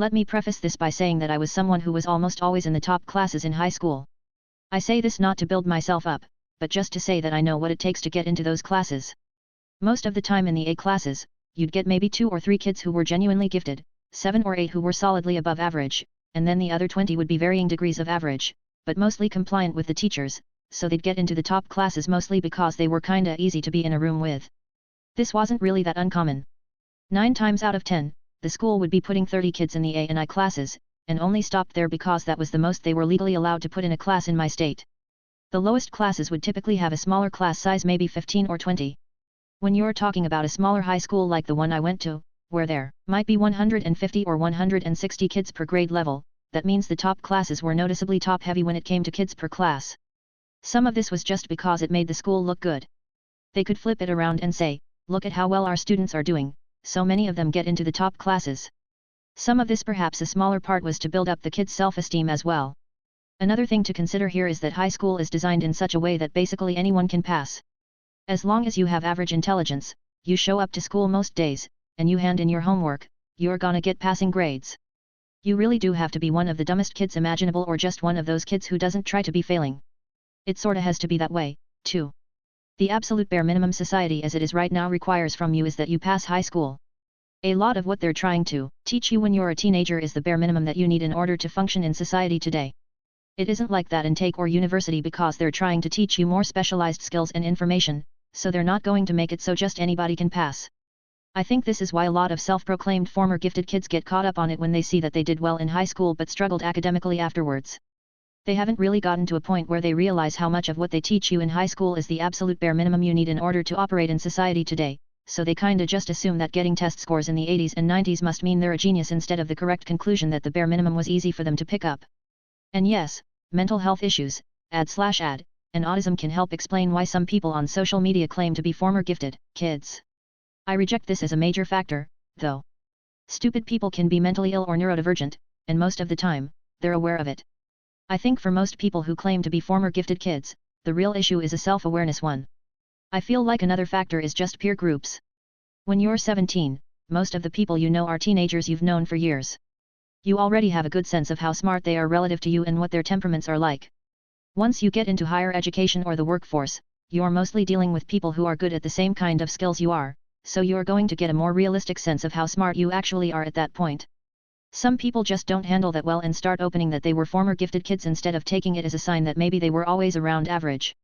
Let me preface this by saying that I was someone who was almost always in the top classes in high school. I say this not to build myself up, but just to say that I know what it takes to get into those classes. Most of the time in the A classes, you'd get maybe 2 or 3 kids who were genuinely gifted, 7 or 8 who were solidly above average, and then the other 20 would be varying degrees of average, but mostly compliant with the teachers, so they'd get into the top classes mostly because they were kinda easy to be in a room with. This wasn't really that uncommon. 9 times out of 10, the school would be putting 30 kids in the A and I classes, and only stopped there because that was the most they were legally allowed to put in a class in my state. The lowest classes would typically have a smaller class size, maybe 15 or 20. When you're talking about a smaller high school like the one I went to, where there might be 150 or 160 kids per grade level, that means the top classes were noticeably top-heavy when it came to kids per class. Some of this was just because it made the school look good. They could flip it around and say, look at how well our students are doing, so many of them get into the top classes. Some of this, perhaps a smaller part, was to build up the kids' self-esteem as well. Another thing to consider here is that high school is designed in such a way that basically anyone can pass. As long as you have average intelligence, you show up to school most days, and you hand in your homework, you're gonna get passing grades. You really do have to be one of the dumbest kids imaginable or just one of those kids who doesn't try to be failing. It sorta has to be that way, too. The absolute bare minimum society as it is right now requires from you is that you pass high school. A lot of what they're trying to teach you when you're a teenager is the bare minimum that you need in order to function in society today. It isn't like that in Take or university because they're trying to teach you more specialized skills and information, so they're not going to make it so just anybody can pass. I think this is why a lot of self-proclaimed former gifted kids get caught up on it when they see that they did well in high school but struggled academically afterwards. They haven't really gotten to a point where they realize how much of what they teach you in high school is the absolute bare minimum you need in order to operate in society today, so they kinda just assume that getting test scores in the 80s and 90s must mean they're a genius instead of the correct conclusion that the bare minimum was easy for them to pick up. And yes, mental health issues, ad/ad, and autism can help explain why some people on social media claim to be former gifted kids. I reject this as a major factor, though. Stupid people can be mentally ill or neurodivergent, and most of the time, they're aware of it. I think for most people who claim to be former gifted kids, the real issue is a self-awareness one. I feel like another factor is just peer groups. When you're 17, most of the people you know are teenagers you've known for years. You already have a good sense of how smart they are relative to you and what their temperaments are like. Once you get into higher education or the workforce, you're mostly dealing with people who are good at the same kind of skills you are, so you're going to get a more realistic sense of how smart you actually are at that point. Some people just don't handle that well and start opening that they were former gifted kids instead of taking it as a sign that maybe they were always around average.